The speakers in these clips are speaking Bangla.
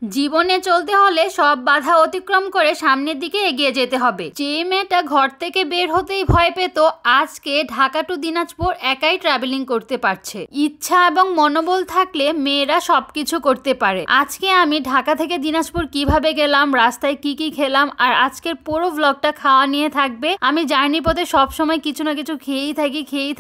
জীবনে চলতে হলে সব বাধা অতিক্রম করে সামনের দিকে এগিয়ে যেতে হবে। যে মেয়েটা ঘর থেকে বের হতেই ভয় পেত, আজকে ঢাকা টু দিনাজপুর একাই ট্রাভেলিং করতে পারছে। ইচ্ছা এবং মনোবল থাকলে মেয়েরা সবকিছু করতে পারে। আজকে আমি ঢাকা থেকে দিনাজপুর কিভাবে গেলাম, রাস্তায় কি কি খেলাম, আর আজকের পুরো ব্লগটা খাওয়া নিয়ে থাকবে। আমি জার্নি পথে সবসময় কিছু না কিছু খেয়েই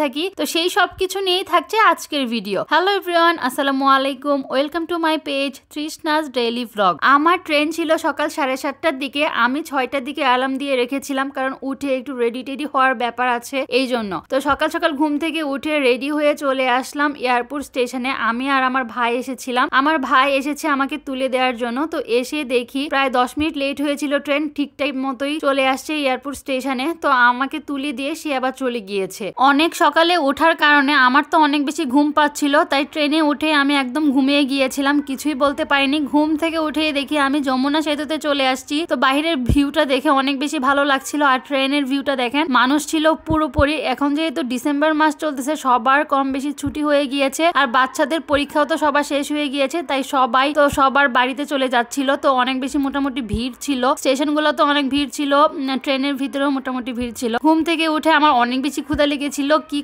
থাকি, তো সেই সব কিছু নিয়েই থাকছে আজকের ভিডিও। হ্যালো এভরিওয়ান, আসসালামু আলাইকুম, welcome to my page Trishna's daily vlog. আমার ট্রেন ছিল সকাল 7:30টার দিকে। আমি 6টার দিকে অ্যালার্ম দিয়ে রেখেছিলাম, কারণ উঠে একটু রেডি টেডি হওয়ার ব্যাপার আছে, এই জন্য। তো সকাল সকাল ঘুম থেকে উঠে রেডি হয়ে চলে আসলাম এয়ারপোর্ট স্টেশনে। আমি আর আমার ভাই এসেছিলাম। আমার ভাই এসেছে আমাকে তুলে দেওয়ার জন্য। তো এসে দেখি প্রায় 10 মিনিট লেট হয়েছিল, ট্রেন ঠিক টাইম মতোই চলে আসছে এয়ারপোর্ট স্টেশনে। তো আমাকে তুলে দিয়ে সে আবার চলে গিয়েছে। অনেক সকালে ওঠার কারণে আমার তো অনেক বেশি ঘুম পাচ্ছিল, তাই ট্রেনে উঠে আমি একদম ঘুমিয়ে গিয়েছিলাম, কিছুই বলতে পারিনি। ঘুম থেকে উঠে দেখি আমি যমুনা সেতুতে চলে আসছি। তো বাইরের ভিউটা দেখে অনেক বেশি ভালো লাগছিল। আর ট্রেনের ভিউটা দেখেন, মানুষ ছিল পুরোপুরি। এখন যেহেতু ডিসেম্বর মাস চলতেছে, সবার কম বেশি ছুটি হয়ে গিয়েছে, আর বাচ্চাদের পরীক্ষাও তো সবার শেষ হয়ে গিয়েছে, তাই সবাই তো সবার বাড়িতে চলে যাচ্ছিল। তো অনেক বেশি মোটামুটি ভিড় ছিল, স্টেশনগুলো তো অনেক ভিড় ছিল, ট্রেনের ভিতরেও মোটামুটি ভিড় ছিল। ঘুম থেকে উঠে আমার অনেক বেশি ক্ষুধা লেগেছিল, কি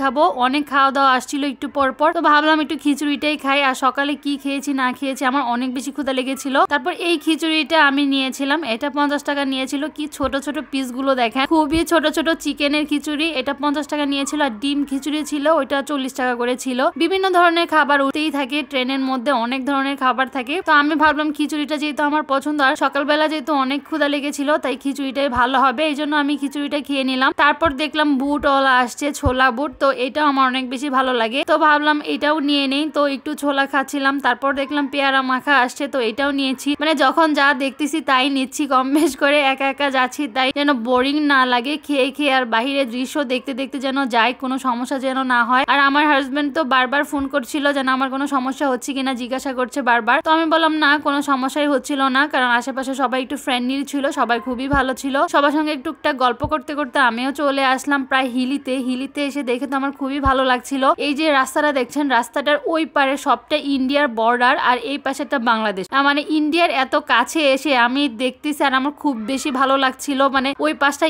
খাবো, অনেক খাওয়া দাওয়া আসছিল একটু পর পর। তো ভাবলাম একটু খিচুড়িটাই খাই। আর সকালে কি খেয়েছি না খেয়েছি আমার অনেক বেশি ক্ষুধা লেগেছিল। তারপর এই খিচুড়িটা আমি নিয়েছিলাম, এটা 50 টাকা নিয়েছিল। কি ছোট ছোট পিস গুলো দেখেন, খুবই ছোট ছোট চিকেনের খিচুড়ি, এটা 50 টাকা নিয়েছিল। আর ডিম খিচুড়ি ছিল, ওইটা 40 টাকা করে ছিল। বিভিন্ন ধরনের খাবার উঠতেই থাকে ট্রেনের মধ্যে, অনেক ধরনের খাবার থাকে। তো আমি ভাবলাম খিচুড়িটা যেহেতু আমার পছন্দ, আর সকালবেলা যেহেতু অনেক ক্ষুধা লেগেছিল, তাই খিচুড়িটাই ভালো হবে, এই জন্য আমি খিচুড়িটা খেয়ে নিলাম। তারপর দেখলাম বুটওয়ালা আসছে, ছোলা বুট, তো এটাও আমার অনেক বেশি ভালো লাগে। তো ভাবলাম এটাও নিয়ে নেই, তো একটু ছোলা খাচ্ছিলাম। তারপর দেখলাম পেয়ারা মাখা আসছে, তো এটাও নিয়েছি। মানে যখন যা দেখতেছি তাই নিচ্ছি, কম বেশ করে একা একা যাচ্ছি, তাই যেন বোরিং না লাগে খেয়ে আর বাহিরের দৃশ্য দেখতে দেখতে যেন যাই, কোনো সমস্যা যেন না হয়। আর আমার হাজবেন্ড তো বারবার ফোন করছিল যেন আমার কোনো সমস্যা হচ্ছে কিনা, জিজ্ঞাসা করছে বারবার। তো আমি বললাম না, কোনো সমস্যাই হচ্ছিল না, কারণ আশেপাশে সবাই একটু ফ্রেন্ডলি ছিল, সবাই খুবই ভালো ছিল। সবার সঙ্গে একটু গল্প করতে করতে আমিও চলে আসলাম প্রায় হিলিতে এসে দেখে তো আমার খুবই ভালো লাগছিল। এই যে রাস্তাটা দেখছেন, রাস্তাটার ওই পারে সবটা ইন্ডিয়ার বর্ডার, আর এই পাশেটা বাংলাদেশ। মানে ইন্ডিয়ার এত কাছে এসে আমি দেখতেছি, আর আমার খুব বেশি ভালো লাগছিল। মানে ওই পাশটা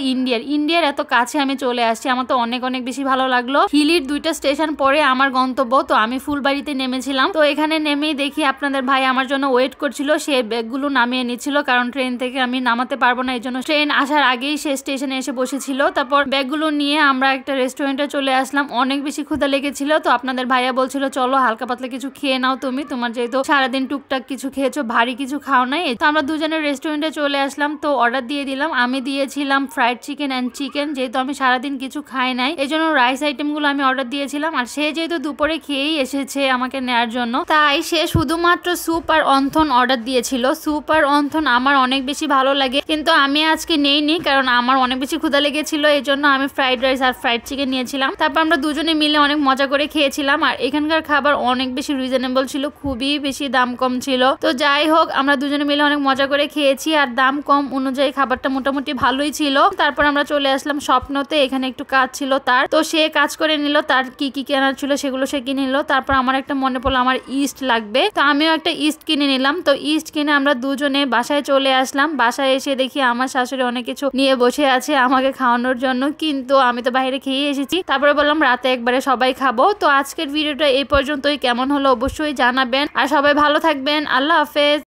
ইন্ডিয়ার এত কাছে আমি চলে আসছি, আমার তো অনেক বেশি ভালো লাগলো। হিলির 2টা স্টেশন পরে আমার গন্তব্য। তো আমি ফুলবাড়িতে নেমেছিলাম। তো এখানে নেমেই দেখি আপনাদের ভাই আমার জন্য ওয়েট করছিল, সে ব্যাগগুলো নামিয়ে নিচ্ছিল, কারণ ট্রেন থেকে আমি নামাতে পারবো না, এই জন্য ট্রেন আসার আগেই সে স্টেশনে এসে বসেছিল। তারপর ব্যাগগুলো নিয়ে আমরা একটা রেস্টুরেন্টে চলে আসলাম। অনেক বেশি ক্ষুধা লেগেছিল, তো আপনাদের ভাইয়া বলছিল চলো হালকা পাতলা কিছু খেয়ে নাও তুমি, তোমার যেহেতু সারাদিন টুকটাক কিছু খেয়েছো, ভারী কিছু খাও নাই। তো আমরা দুজনের রেস্টুরেন্টে চলে আসলাম। তো অর্ডার দিয়ে দিলাম। আমি দিয়েছিলাম ফ্রাইড চিকেন অ্যান্ড চিকেন, যেহেতু আমি সারাদিন কিছু খাই নাই, এই জন্য রাইস আইটেমগুলো আমি অর্ডার দিয়েছিলাম। আর সে যেহেতু দুপুরে খেয়েই এসেছে আমাকে নেওয়ার জন্য, তাই সে শুধুমাত্র স্যুপ আর অন্থন অর্ডার দিয়েছিল। স্যুপ আর অন্থন আমার অনেক বেশি ভালো লাগে, কিন্তু আমি আজকে নেইনি, কারণ আমার অনেক বেশি ক্ষুধা লেগেছিল, এই জন্য আমি ফ্রাইড রাইস আর ফ্রাইড চিকেন নিয়েছিলাম। তারপর আমরা দুজনে মিলে অনেক মজা করে খেয়েছিলাম। আর এখানকার খাবার অনেক বেশি রিজনেবল ছিল, খুবই বেশি দাম কম ছিল। তো যাই হোক, আমরা দুজনে মিলে অনেক মজা করে খেয়েছি, আর দাম কম অনুযায়ী খাবারটা মোটামুটি ভালোই ছিল। তারপর আমরা চলে আসলাম স্বপ্নতে, এখানে একটু কাজ ছিল তার, তো সে কাজ করে নিল, তার কি কি কেনার ছিল সেগুলো সে কিনে নিল। তারপর আমার একটা মনে পড়লো আমার ইস্ট লাগবে, তো আমিও একটা ইস্ট কিনে নিলাম। তো ইস্ট কিনে আমরা দুজনে বাসায় চলে আসলাম। বাসায় এসে দেখি আমার শাশুড়ি অনেক কিছু নিয়ে বসে আছে আমাকে খাওয়ানোর জন্য, কিন্তু আমি তো বাইরে খেয়ে এসেছি। তারপরে বললাম রাতে একবারে সবাই খাবো। তো আজকের ভিডিওটা এই পর্যন্তই, কেমন হলো অবশ্যই জানাবেন, আর সবাই ভালো থাকবেন। আল্লাহ হাফেজ।